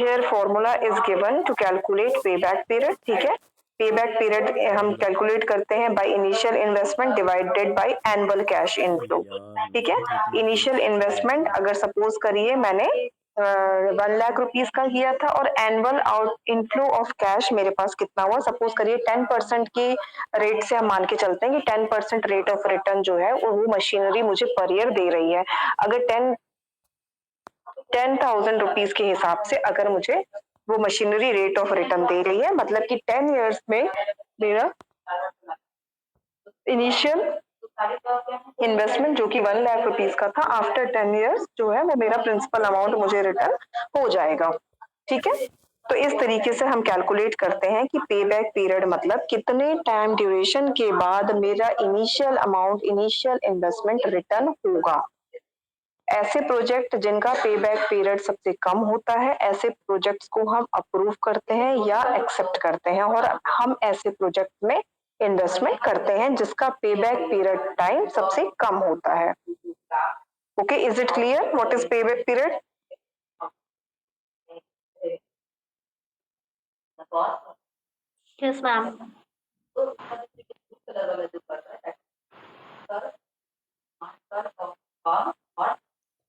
Here formula is given to calculate payback period. ठीक है, payback period हम calculate करते हैं by initial investment divided by annual cash inflow. ठीक है, इनिशियल इन्वेस्टमेंट अगर सपोज करिए मैंने 1 लाख रुपीज का किया था और annual out inflow of cash मेरे पास कितना हुआ, सपोज करिए 10% की रेट से हम मान के चलते हैं कि 10% रेट ऑफ रिटर्न जो है वो मशीनरी मुझे पर ईयर दे रही है। अगर 10,000 रुपीज के हिसाब से अगर मुझे वो मशीनरी रेट ऑफ रिटर्न दे रही है, मतलब कि 10 ईयर्स में मेरा इनिशियल इन्वेस्टमेंट जो कि 1 लाख रुपीज का था, आफ्टर 10 ईयर्स जो है वो मेरा प्रिंसिपल अमाउंट मुझे रिटर्न हो जाएगा। ठीक है, तो इस तरीके से हम कैलकुलेट करते हैं कि पे बैक पीरियड मतलब कितने टाइम ड्यूरेशन के बाद मेरा initial amount, initial investment return होगा। ऐसे प्रोजेक्ट जिनका पे बैक पीरियड सबसे कम होता है, ऐसे प्रोजेक्ट्स को हम अप्रूव करते हैं या एक्सेप्ट करते हैं, और हम ऐसे प्रोजेक्ट में इन्वेस्टमेंट करते हैं जिसका पे बैक पीरियड टाइम सबसे कम होता है। Okay, is it clear what is पे बैक पीरियड? Yes ma'am.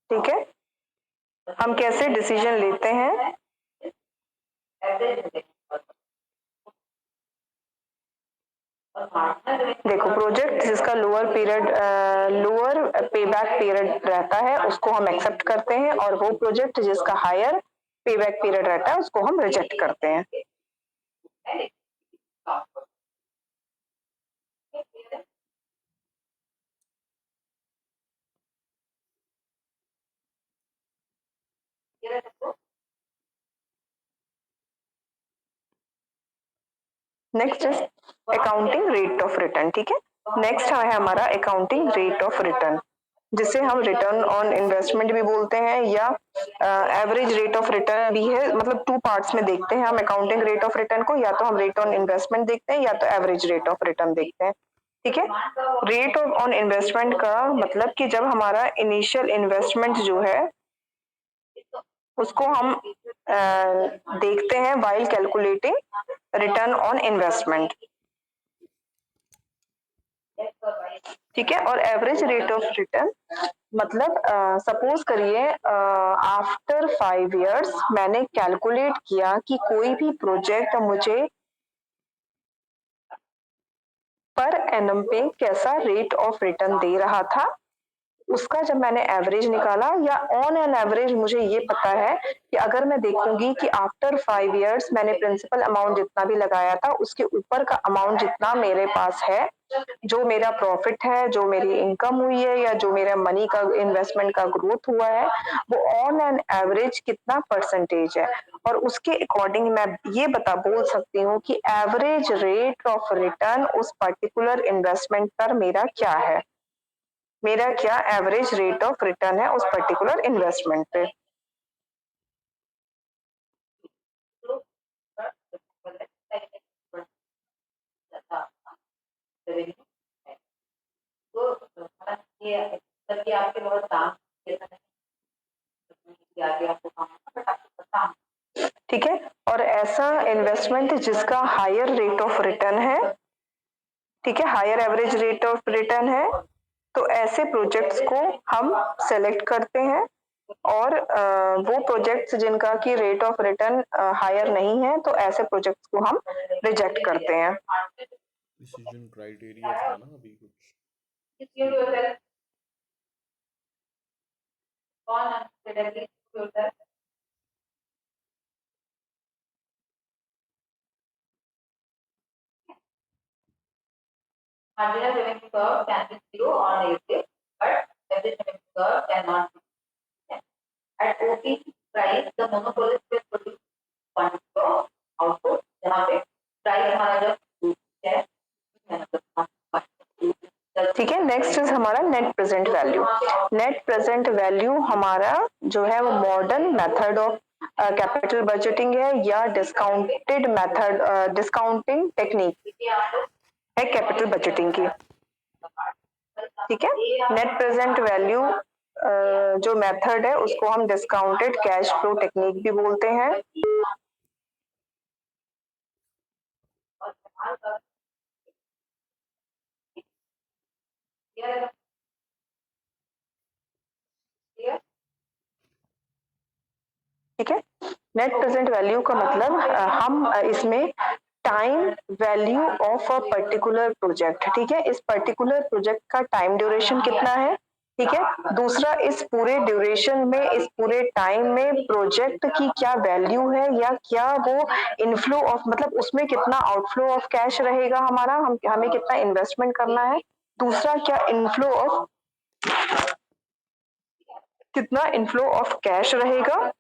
ठीक है, हम कैसे डिसीजन लेते हैं? देखो, प्रोजेक्ट जिसका lower period, lower payback period रहता है उसको हम एक्सेप्ट करते हैं, और वो प्रोजेक्ट जिसका हायर पेबैक पीरियड रहता है उसको हम रिजेक्ट करते हैं। Next is accounting rate of return. ठीक है, नेक्स्ट है हमारा अकाउंटिंग रेट ऑफ रिटर्न, जिसे हम रिटर्न ऑन इन्वेस्टमेंट भी बोलते हैं या एवरेज रेट ऑफ रिटर्न भी है। मतलब 2 पार्ट्स में देखते हैं हम अकाउंटिंग रेट ऑफ रिटर्न को, या तो हम रेट ऑन इन्वेस्टमेंट देखते हैं या तो एवरेज रेट ऑफ रिटर्न देखते हैं। ठीक है, रेट ऑन इन्वेस्टमेंट का मतलब कि जब हमारा इनिशियल इन्वेस्टमेंट जो है उसको हम देखते हैं while calculating return on investment. ठीक है, और एवरेज रेट ऑफ रिटर्न मतलब सपोज करिए आफ्टर 5 इयर्स मैंने कैलकुलेट किया कि कोई भी प्रोजेक्ट मुझे पर एनम पे कैसा रेट ऑफ रिटर्न दे रहा था, उसका जब मैंने एवरेज निकाला, या ऑन एन एवरेज मुझे ये पता है कि अगर मैं देखूंगी कि आफ्टर 5 इयर्स मैंने प्रिंसिपल अमाउंट जितना भी लगाया था उसके ऊपर का अमाउंट जितना मेरे पास है, जो मेरा प्रॉफिट है, जो मेरी इनकम हुई है, या जो मेरा मनी का इन्वेस्टमेंट का ग्रोथ हुआ है, वो ऑन एन एवरेज कितना परसेंटेज है, और उसके अकॉर्डिंग मैं ये बोल सकती हूँ कि एवरेज रेट ऑफ रिटर्न उस पर्टिकुलर इन्वेस्टमेंट पर मेरा क्या है, मेरा क्या एवरेज रेट ऑफ रिटर्न है उस पर्टिकुलर इन्वेस्टमेंट पे। ठीक है, और ऐसा इन्वेस्टमेंट जिसका हायर रेट ऑफ रिटर्न है, ठीक है, higher average rate of return है, तो ऐसे प्रोजेक्ट्स को हम सेलेक्ट करते हैं, और वो प्रोजेक्ट्स जिनका की रेट ऑफ रिटर्न हायर नहीं है तो ऐसे प्रोजेक्ट्स को हम रिजेक्ट करते हैं। डिसीजन क्राइटेरिया था ना अभी कुछ? Marginal revenue curve can be 0 or negative, but average revenue curve cannot be. At OP price, the monopolist will produce one output, जहाँ पे price हमारा जब है, ठीक है, नेक्स्ट इज हमारा net present value. Net present value हमारा जो है वो modern method of capital budgeting है, या डिस्काउंटेड मेथड, डिस्काउंटिंग टेक्निक है कैपिटल बजटिंग की। ठीक है, नेट प्रेजेंट वैल्यू जो मेथड है उसको हम डिस्काउंटेड कैश फ्लो टेक्निक भी बोलते हैं। ठीक है, नेट प्रेजेंट वैल्यू का मतलब हम इसमें time value of a particular project, ठीक है, इस पर्टिकुलर प्रोजेक्ट का टाइम ड्यूरेशन कितना है, ठीक है, दूसरा इस पूरे ड्यूरेशन में, इस पूरे टाइम में प्रोजेक्ट की क्या वैल्यू है या क्या वो इनफ्लो ऑफ, मतलब उसमें कितना आउटफ्लो ऑफ कैश रहेगा हमारा, हमें कितना इन्वेस्टमेंट करना है, दूसरा क्या इनफ्लो ऑफ, कितना इनफ्लो ऑफ कैश रहेगा,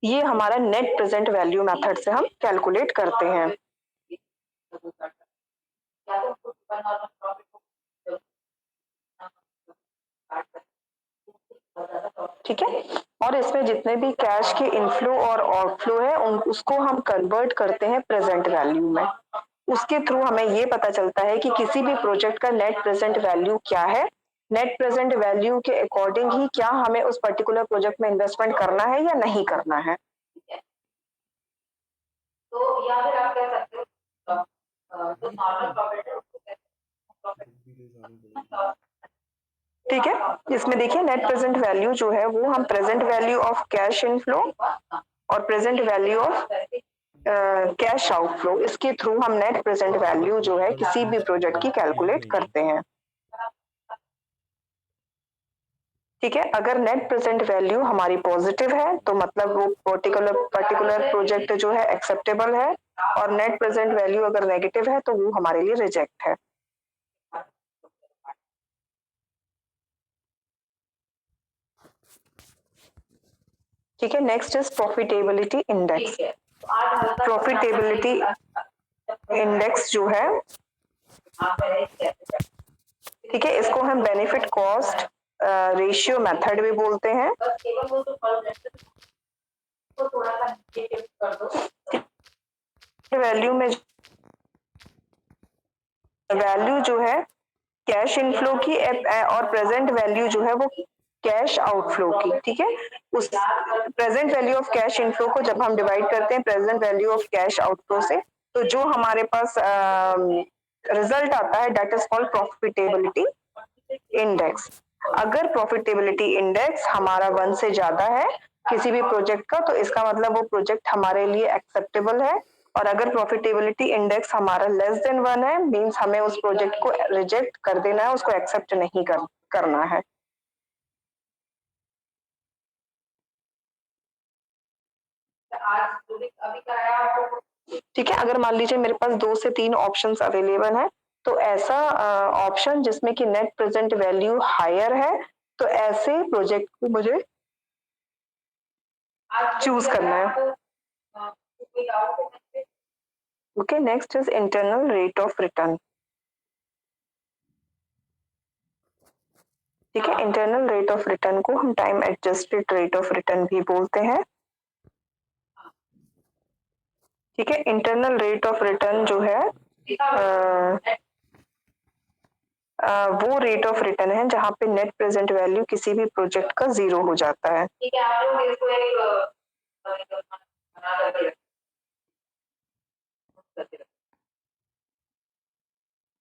ये हमारा नेट प्रेजेंट वैल्यू मेथड से हम कैलकुलेट करते हैं। ठीक है, और इसमें जितने भी कैश के इनफ्लो और आउटफ्लो है उसको हम कन्वर्ट करते हैं प्रेजेंट वैल्यू में। उसके थ्रू हमें ये पता चलता है कि किसी भी प्रोजेक्ट का नेट प्रेजेंट वैल्यू क्या है, नेट प्रेजेंट वैल्यू के अकॉर्डिंग ही क्या हमें उस पर्टिकुलर प्रोजेक्ट में इन्वेस्टमेंट करना है या नहीं करना है। तो या फिर आप कह सकते हो जो नॉर्मल प्रॉफिट है उसको ठीक है, इसमें देखिए नेट प्रेजेंट वैल्यू जो है वो हम present value of cash inflow और present value of cash outflow, इसके थ्रू हम नेट प्रेजेंट वैल्यू जो है किसी भी प्रोजेक्ट की कैलकुलेट करते हैं। ठीक है, अगर नेट प्रेजेंट वैल्यू हमारी पॉजिटिव है तो मतलब वो पर्टिकुलर प्रोजेक्ट जो है एक्सेप्टेबल है, और नेट प्रेजेंट वैल्यू अगर नेगेटिव है तो वो हमारे लिए रिजेक्ट है। ठीक है, next is profitability index. Profitability index जो है, ठीक है, इसको हम बेनिफिट कॉस्ट रेशियो मेथड भी बोलते हैं। वैल्यू में वैल्यू जो है कैश इनफ्लो की और प्रेजेंट वैल्यू जो है वो कैश आउटफ्लो की, ठीक है, उस present value of cash inflow को जब हम डिवाइड करते हैं present value of cash outflow से, तो जो हमारे पास रिजल्ट आता है that is called profitability index. अगर प्रॉफिटेबिलिटी इंडेक्स हमारा 1 से ज्यादा है किसी भी प्रोजेक्ट का, तो इसका मतलब वो प्रोजेक्ट हमारे लिए एक्सेप्टेबल है, और अगर प्रॉफिटेबिलिटी इंडेक्स हमारा लेस देन 1 है मींस हमें उस प्रोजेक्ट को रिजेक्ट कर देना है, उसको एक्सेप्ट नहीं करना है। ठीक है, अगर मान लीजिए मेरे पास 2 से 3 ऑप्शंस अवेलेबल हैं, तो ऐसा ऑप्शन जिसमें कि नेट प्रेजेंट वैल्यू हायर है, तो ऐसे प्रोजेक्ट को मुझे चूज करना है। Okay, next is internal rate of return. ठीक है, इंटरनल रेट ऑफ रिटर्न को हम time adjusted rate of return भी बोलते हैं। ठीक है, इंटरनल रेट ऑफ रिटर्न जो है वो रेट ऑफ रिटर्न है जहां पे नेट प्रेजेंट वैल्यू किसी भी प्रोजेक्ट का 0 हो जाता है। ठीक है, आप लोग इसको एक बना करके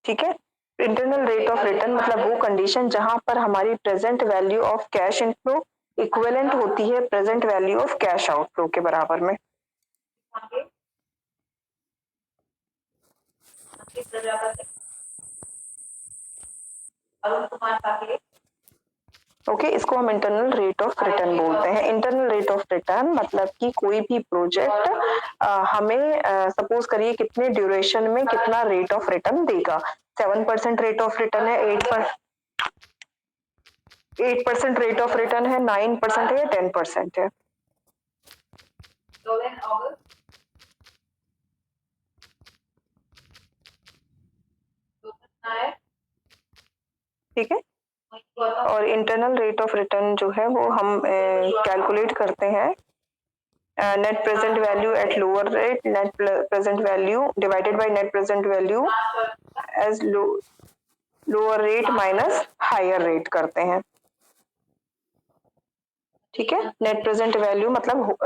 ठीक है, इंटरनल रेट ऑफ रिटर्न मतलब वो कंडीशन जहां पर हमारी present value of cash inflow equivalent होती है present value of cash outflow के बराबर में। ओके, इसको हम इंटरनल रेट ऑफ रिटर्न बोलते हैं। इंटरनल रेट ऑफ रिटर्न मतलब कि कोई भी प्रोजेक्ट हमें सपोज करिए कितने ड्यूरेशन में कितना रेट ऑफ रिटर्न देगा। 7% रेट ऑफ रिटर्न है, 8% रेट ऑफ रिटर्न है, 9% है या 10% है। ठीक है, और इंटरनल रेट ऑफ रिटर्न जो है वो हम कैलकुलेट करते हैं net present value at lower rate, net present value divided by net present value as lower rate minus higher rate करते हैं। ठीक है। नेट प्रेजेंट वैल्यू मतलब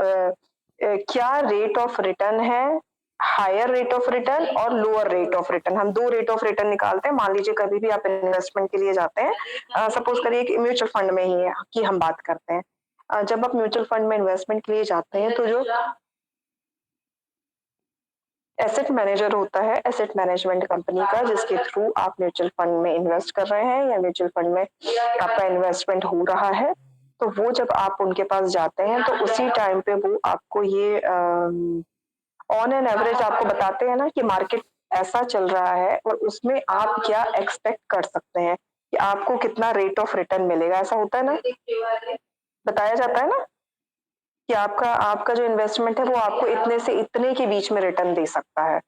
क्या रेट ऑफ रिटर्न है, हायर रेट ऑफ रिटर्न और लोअर रेट ऑफ रिटर्न। हम दो रेट ऑफ रिटर्न निकालते हैं। मान लीजिए कभी भी आप इन्वेस्टमेंट के लिए जाते हैं, सपोज करिए कि म्यूचुअल फंड में ही है कि हम बात करते हैं। जब आप म्यूचुअल फंड में इन्वेस्टमेंट के लिए जाते हैं तो जो एसेट मैनेजर होता है, एसेट मैनेजमेंट कंपनी का, जिसके थ्रू आप म्यूचुअल फंड में इन्वेस्ट कर रहे हैं या म्यूचुअल फंड में आपका इन्वेस्टमेंट हो रहा है, तो वो जब आप उनके पास जाते हैं तो उसी टाइम पे वो आपको ये ऑन एन एवरेज आपको बताते हैं ना कि मार्केट ऐसा चल रहा है और उसमें आप क्या एक्सपेक्ट कर सकते हैं कि आपको कितना रेट ऑफ रिटर्न मिलेगा। ऐसा होता है ना, बताया जाता है ना कि आपका आपका जो इन्वेस्टमेंट है वो आपको इतने से इतने के बीच में रिटर्न दे सकता है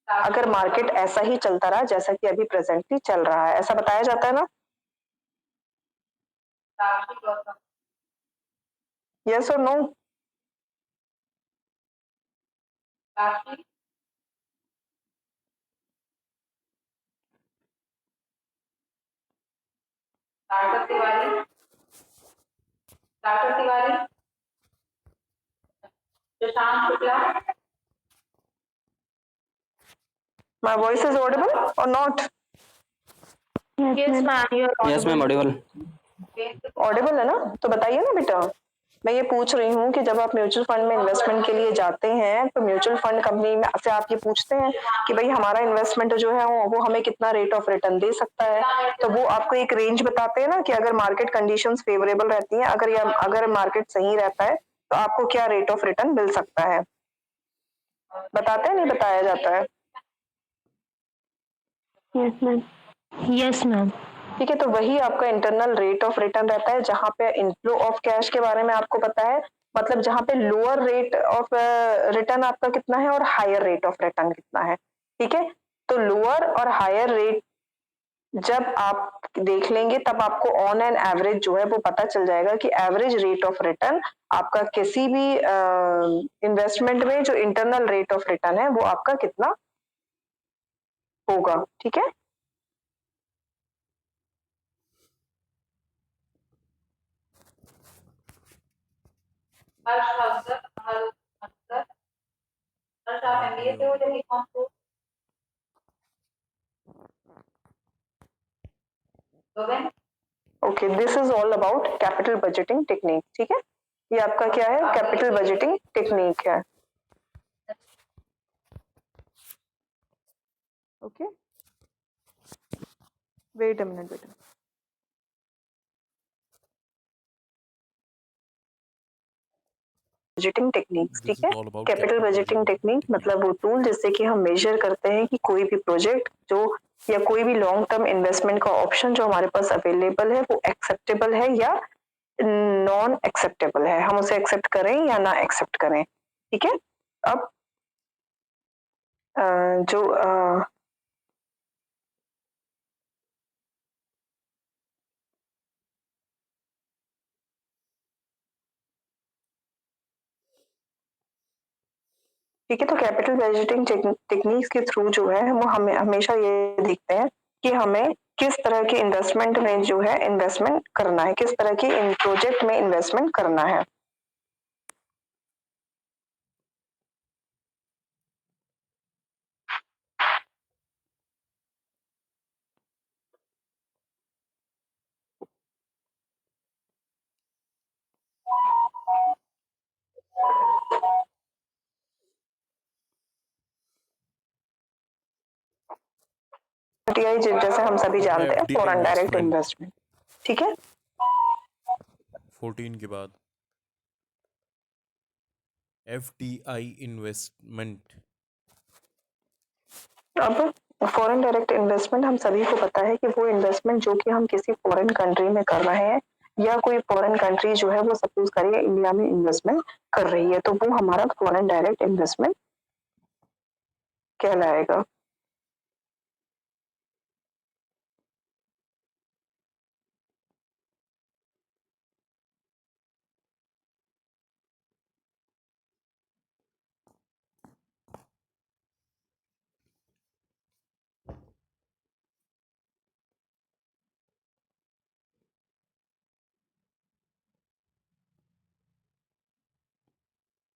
अगर मार्केट ऐसा ही चलता रहा जैसा कि अभी प्रेजेंटली चल रहा है। ऐसा बताया जाता है ना, यस और no? My voice is audible or not? Yes, ma'am, you are yes ma'am Audible. Audible है ना? तो बताइए ना बेटा। मैं ये पूछ रही हूँ कि जब आप म्यूचुअल फंड में इन्वेस्टमेंट के लिए जाते हैं तो म्यूचुअल फंड कंपनी में से आप ये पूछते हैं कि भाई हमारा इन्वेस्टमेंट जो है वो हमें कितना रेट ऑफ रिटर्न दे सकता है। तो वो आपको एक रेंज बताते हैं ना कि अगर मार्केट कंडीशंस फेवरेबल रहती हैं, अगर मार्केट सही रहता है तो आपको क्या रेट ऑफ रिटर्न मिल सकता है। बताते हैं, नहीं बताया जाता है? Yes, ma'am. Yes, ma'am. ठीक है, तो वही आपका इंटरनल रेट ऑफ रिटर्न रहता है जहां पे इनफ्लो ऑफ कैश के बारे में आपको पता है, मतलब जहां पे लोअर रेट ऑफ रिटर्न आपका कितना है और हायर रेट ऑफ रिटर्न कितना है। ठीक है, तो लोअर और हायर रेट जब आप देख लेंगे तब आपको ऑन एन एवरेज जो है वो पता चल जाएगा कि एवरेज रेट ऑफ रिटर्न आपका किसी भी इन्वेस्टमेंट में जो इंटरनल रेट ऑफ रिटर्न है वो आपका कितना होगा। ठीक है, okay, this is all about capital budgeting technique. ठीक है, ये आपका क्या है, कैपिटल बजटिंग टेक्निक है। ओके, वेट अ मिनट बेटा। बजटिंग टेक्निक्स, This ठीक is है। all about capital capital budgeting budgeting technique technique. मतलब वो टूल जिससे कि हम मेजर करते हैं कि कोई भी प्रोजेक्ट जो या कोई भी लॉन्ग टर्म इन्वेस्टमेंट का ऑप्शन जो हमारे पास अवेलेबल है वो एक्सेप्टेबल है या नॉन एक्सेप्टेबल है, हम उसे एक्सेप्ट करें या ना एक्सेप्ट करें। ठीक है, अब जो ठीक है, तो कैपिटल बजटिंग टेक्निक्स के थ्रू जो है वो हमें हमेशा ये देखते हैं कि हमें किस तरह के इन्वेस्टमेंट में जो है इन्वेस्टमेंट करना है, किस तरह के इन प्रोजेक्ट में इन्वेस्टमेंट करना है। FDI जैसे हम सभी और है जानते हैं, FDI foreign direct investment investment. ठीक है, 14 के बाद FDI इन्वेस्टमेंट। अब फॉरेन डायरेक्ट इन्वेस्टमेंट हम सभी को पता है कि वो इन्वेस्टमेंट जो कि हम किसी फॉरेन कंट्री में कर रहे हैं या कोई फॉरेन कंट्री जो है वो सपोज करिए इंडिया में इन्वेस्टमेंट कर रही है, तो वो हमारा फॉरेन डायरेक्ट इन्वेस्टमेंट कहलाएगा।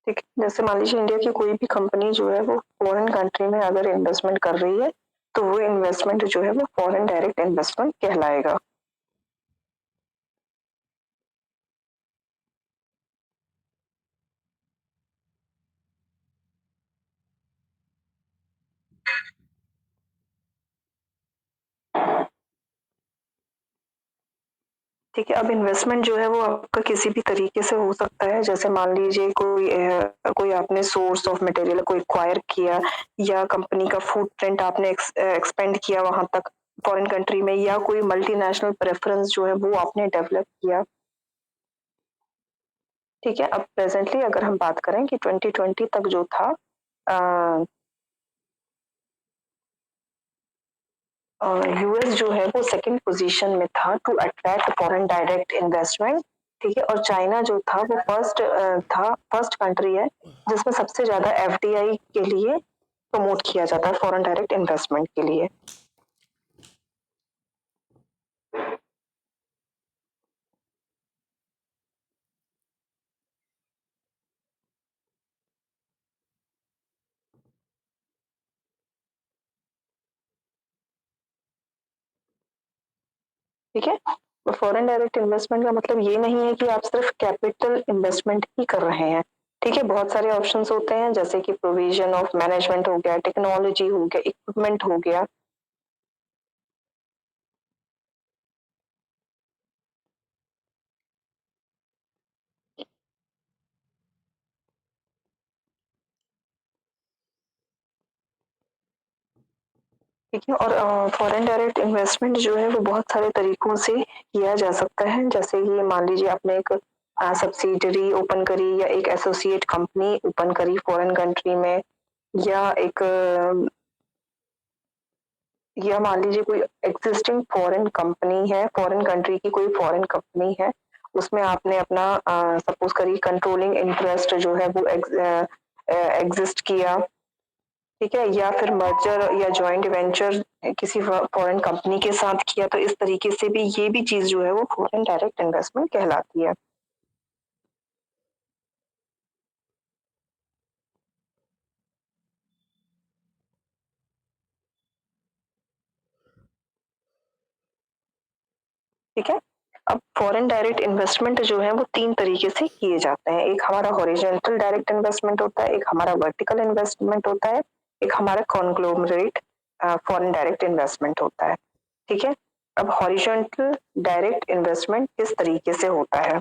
ठीक है, जैसे मान लीजिए इंडिया की कोई भी कंपनी जो है वो फॉरेन कंट्री में अगर इन्वेस्टमेंट कर रही है तो वो इन्वेस्टमेंट जो है वो फॉरेन डायरेक्ट इन्वेस्टमेंट कहलाएगा। ठीक है, अब इन्वेस्टमेंट जो है वो आपका किसी भी तरीके से हो सकता है, जैसे मान लीजिए कोई आपने सोर्स ऑफ मटेरियल को एक्वायर किया या कंपनी का फुटप्रिंट आपने एक्सपेंड किया वहां तक फॉरेन कंट्री में, या कोई मल्टीनेशनल प्रेफरेंस जो है वो आपने डेवलप किया। ठीक है, अब प्रेजेंटली अगर हम बात करें कि 2020 तक जो था यूएस जो है वो सेकंड पोजीशन में था to attract foreign direct investment. ठीक है, और चाइना जो था वो फर्स्ट कंट्री है जिसमें सबसे ज्यादा एफडीआई के लिए प्रमोट किया जाता है, फॉरेन डायरेक्ट इन्वेस्टमेंट के लिए। ठीक है, तो फॉरेन डायरेक्ट इन्वेस्टमेंट का मतलब ये नहीं है कि आप सिर्फ कैपिटल इन्वेस्टमेंट ही कर रहे हैं। ठीक है, बहुत सारे ऑप्शंस होते हैं जैसे कि प्रोविजन ऑफ मैनेजमेंट हो गया, टेक्नोलॉजी हो गया, इक्विपमेंट हो गया। ठीक है, और फॉरेन डायरेक्ट इन्वेस्टमेंट जो है वो बहुत सारे तरीकों से किया जा सकता है, जैसे कि मान लीजिए आपने एक सब्सिडरी ओपन करी या एक एसोसिएट कंपनी ओपन करी फॉरेन कंट्री में, या एक या मान लीजिए कोई एग्जिस्टिंग फॉरेन कंपनी है, फॉरेन कंट्री की कोई फॉरेन कंपनी है, उसमें आपने अपना सपोज करिए कंट्रोलिंग इंटरेस्ट जो है वो एग्जिस्ट किया। ठीक है, या फिर मर्जर या जॉइंट वेंचर किसी फॉरेन कंपनी के साथ किया, तो इस तरीके से भी ये भी चीज जो है वो फॉरेन डायरेक्ट इन्वेस्टमेंट कहलाती है। ठीक है, अब फॉरेन डायरेक्ट इन्वेस्टमेंट जो है वो तीन तरीके से किए जाते हैं। एक हमारा हॉरिजॉन्टल डायरेक्ट इन्वेस्टमेंट होता है, एक हमारा वर्टिकल इन्वेस्टमेंट होता है, एक हमारा कॉन्ग्लोमरेट फॉरेन डायरेक्ट इन्वेस्टमेंट होता है। ठीक है, अब हॉरिजॉन्टल डायरेक्ट इन्वेस्टमेंट किस तरीके से होता है?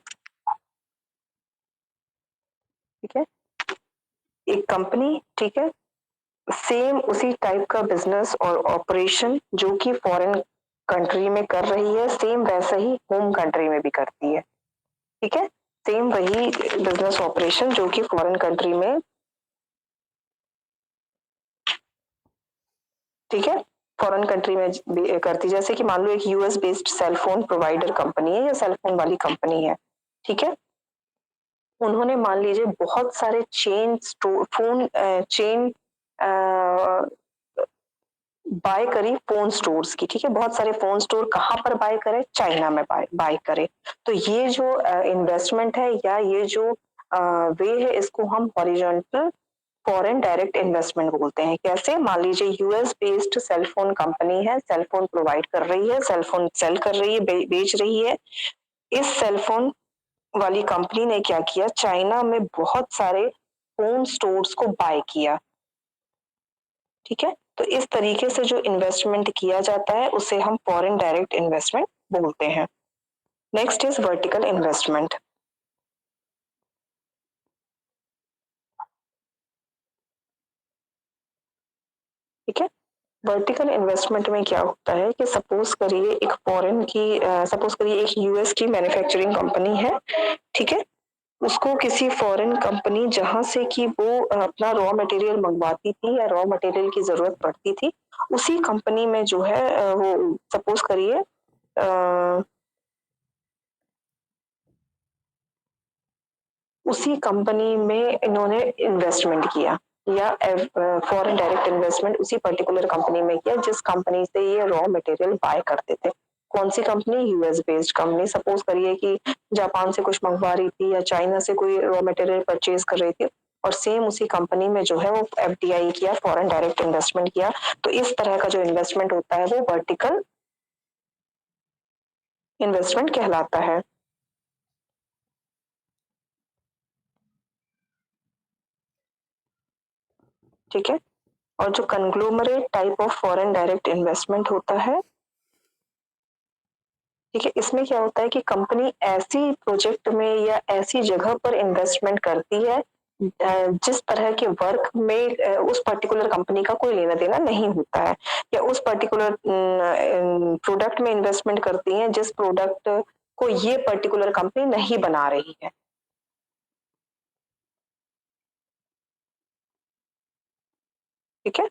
ठीक है, एक कंपनी, ठीक है, सेम उसी टाइप का बिजनेस और ऑपरेशन जो कि फॉरेन कंट्री में कर रही है, सेम वैसा ही होम कंट्री में भी करती है। ठीक है, सेम वही बिजनेस ऑपरेशन जो कि फॉरेन कंट्री में, ठीक है, फॉरेन कंट्री में करती है। जैसे कि मान लो एक US based cell phone provider company है या सेल फोन वाली कंपनी है। ठीक है, उन्होंने मान लीजिए बहुत सारे चेन बाय करी फोन स्टोर्स की। ठीक है, बहुत सारे फोन स्टोर कहाँ पर बाय करे? चाइना में बाय करे। तो ये जो इन्वेस्टमेंट है या ये जो वे है, इसको हम हॉरिजॉन्टल फॉरेन डायरेक्ट इन्वेस्टमेंट बोलते हैं। कैसे? मान लीजिए US based cell phone company है, सेल फोन प्रोवाइड कर रही है, सेल फोन सेल कर रही है, बेच रही है। इस सेल फोन वाली कंपनी ने क्या किया? चाइना में बहुत सारे फोन स्टोर्स को बाय किया। ठीक है, तो इस तरीके से जो इन्वेस्टमेंट किया जाता है उसे हम फॉरेन डायरेक्ट इन्वेस्टमेंट बोलते हैं। Next is vertical investment. ठीक है, वर्टिकल इन्वेस्टमेंट में क्या होता है कि सपोज करिए एक यूएस की मैन्युफैक्चरिंग कंपनी है। ठीक है, उसको किसी फॉरेन कंपनी जहां से कि वो अपना रॉ मटेरियल मंगवाती थी या रॉ मटेरियल की जरूरत पड़ती थी, उसी कंपनी में जो है वो सपोज करिए उसी कंपनी में इन्होंने इन्वेस्टमेंट किया या फॉरेन डायरेक्ट इन्वेस्टमेंट उसी पर्टिकुलर कंपनी में किया जिस कंपनी से ये रॉ मटेरियल बाय करते थे। कौन सी company? US based company. Suppose करिए कि जापान से कुछ मंगवा रही थी या चाइना से कोई रॉ मटेरियल परचेज कर रही थी, और सेम उसी कंपनी में जो है वो एफडीआई किया, फॉरेन डायरेक्ट इन्वेस्टमेंट किया। तो इस तरह का जो इन्वेस्टमेंट होता है वो वर्टिकल इन्वेस्टमेंट कहलाता है। ठीक है। और जो conglomerate type of foreign direct investment होता है, ठीक है, इसमें क्या होता है कि कंपनी ऐसी प्रोजेक्ट में या ऐसी जगह पर इन्वेस्टमेंट करती है जिस तरह के वर्क में उस पर्टिकुलर कंपनी का कोई लेना देना नहीं होता है, या उस पर्टिकुलर प्रोडक्ट में इन्वेस्टमेंट करती है जिस प्रोडक्ट को ये पर्टिकुलर कंपनी नहीं बना रही है। ठीक है।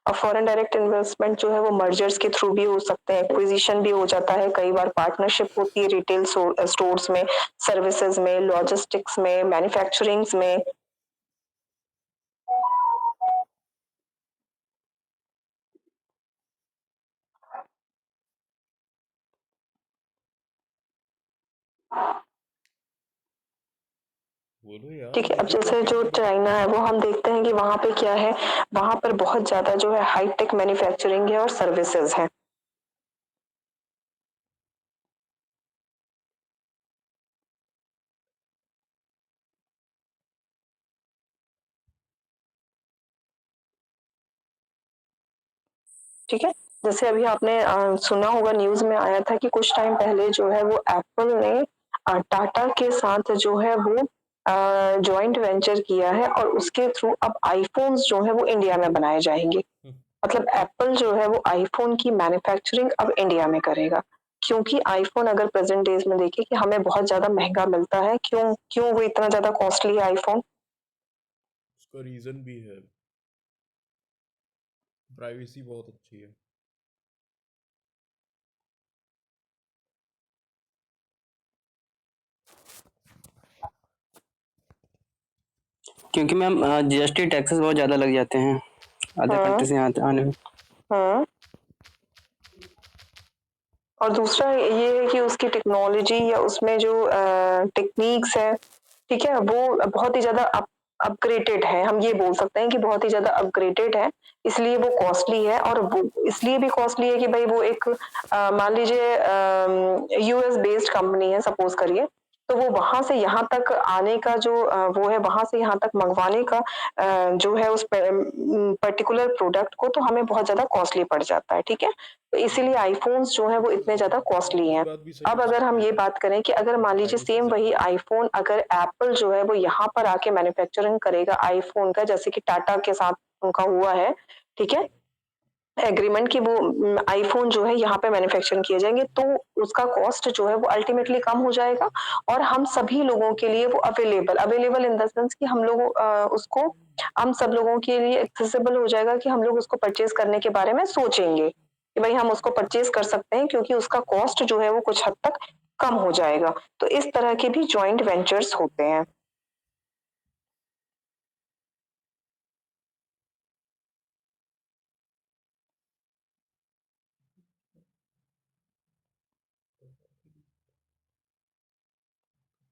और फॉरेन डायरेक्ट इन्वेस्टमेंट जो है वो मर्जर्स के थ्रू भी हो सकते हैं, एक्विजिशन भी हो जाता है, कई बार पार्टनरशिप होती है रिटेल स्टोर्स में, सर्विसेज में, लॉजिस्टिक्स में, मैन्युफैक्चरिंग्स में। बोलो यार, ठीक है। अब मुझे तो जैसे जो चाइना है वो हम देखते हैं कि वहां पे क्या है, वहां पर बहुत ज्यादा जो है हाईटेक मैन्युफैक्चरिंग है और सर्विसेज है। ठीक है। जैसे अभी आपने सुना होगा, न्यूज में आया था कि कुछ टाइम पहले जो है वो एप्पल ने टाटा के साथ जो है वो जॉइंट वेंचर किया है और उसके थ्रू अब आईफोन्स जो है वो इंडिया में बनाए जाएंगे। मतलब एप्पल जो है वो आईफोन की मैन्युफैक्चरिंग अब इंडिया में करेगा, क्योंकि आईफोन अगर प्रेजेंट डेज में देखें कि हमें बहुत ज्यादा महंगा मिलता है। क्यों क्यों वो इतना ज्यादा कॉस्टली है आईफोन? उसका रीजन भी है, प्राइवेसी बहुत अच्छी है। क्योंकि मैम जीएसटी टैक्सेस बहुत ज़्यादा लग जाते हैं अदर हाँ कंट्री से यहाँ आने में। हाँ। और दूसरा ये है कि उसकी टेक्नोलॉजी या उसमें जो टेक्निक्स है, ठीक है, वो बहुत ही ज्यादा अपग्रेडेड है। हम ये बोल सकते हैं कि बहुत ही ज्यादा अपग्रेडेड है, इसलिए वो कॉस्टली है। और वो इसलिए भी कॉस्टली है कि भाई वो एक मान लीजिए यूएस बेस्ड कंपनी है सपोज करिए, तो वो वहां से यहाँ तक आने का जो वो है, वहां से यहाँ तक मंगवाने का जो है उस पर्टिकुलर प्रोडक्ट को, तो हमें बहुत ज्यादा कॉस्टली पड़ जाता है। ठीक है। तो इसीलिए आईफोन्स जो है वो इतने ज्यादा कॉस्टली ये हैं। बात भी सही अब कह अगर हम सकते ये हैं, बात करें कि अगर मान लीजिए प्राइवेसी सेम वही ज्यादा है। आईफोन अगर एप्पल जो है वो यहाँ पर आके मैन्युफैक्चरिंग करेगा आईफोन का, जैसे कि टाटा के साथ उनका हुआ है, ठीक है, एग्रीमेंट कि वो आईफोन जो है यहाँ पे मैन्युफैक्चरिंग किए जाएंगे, तो उसका कॉस्ट जो है वो अल्टीमेटली कम हो जाएगा और हम सभी लोगों के लिए वो available available in the sense कि हम लोग उसको हम सब लोगों के लिए एक्सेसिबल हो जाएगा, कि हम लोग उसको परचेज करने के बारे में सोचेंगे कि भाई हम उसको परचेज कर सकते हैं, क्योंकि उसका कॉस्ट जो है वो कुछ हद तक कम हो जाएगा। तो इस तरह के भी जॉइंट वेंचर्स होते हैं।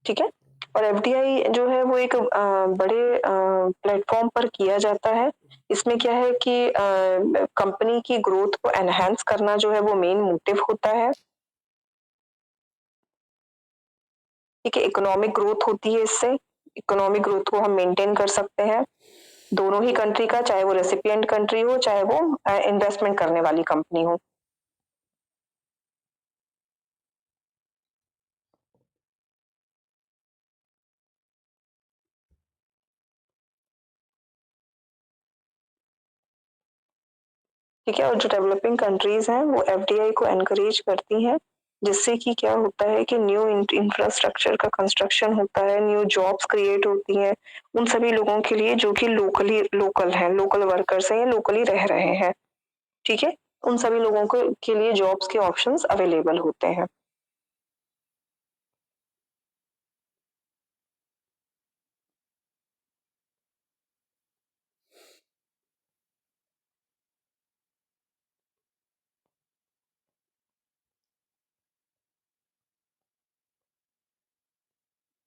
ठीक है। और एफडीआई जो है वो एक बड़े प्लेटफॉर्म पर किया जाता है। इसमें क्या है कि कंपनी की ग्रोथ को एनहांस करना जो है वो मेन मोटिव होता है। ठीक है। इकोनॉमिक ग्रोथ होती है इससे, इकोनॉमिक ग्रोथ को हम मेंटेन कर सकते हैं दोनों ही कंट्री का, चाहे वो रेसिपिएंट कंट्री हो चाहे वो इन्वेस्टमेंट करने वाली कंपनी हो। ठीक है। और जो डेवलपिंग कंट्रीज हैं वो एफडीआई को एनकरेज करती हैं, जिससे कि क्या होता है कि न्यू इंफ्रास्ट्रक्चर का कंस्ट्रक्शन होता है, न्यू जॉब्स क्रिएट होती हैं उन सभी लोगों के लिए जो कि लोकल हैं, लोकल वर्कर्स हैं या लोकली रह रहे हैं। ठीक है। उन सभी लोगों को के लिए जॉब्स के ऑप्शंस अवेलेबल होते हैं।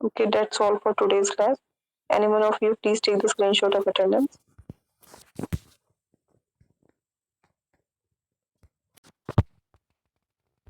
Okay, that's all for today's class. Anyone of you please take the screenshot of attendance.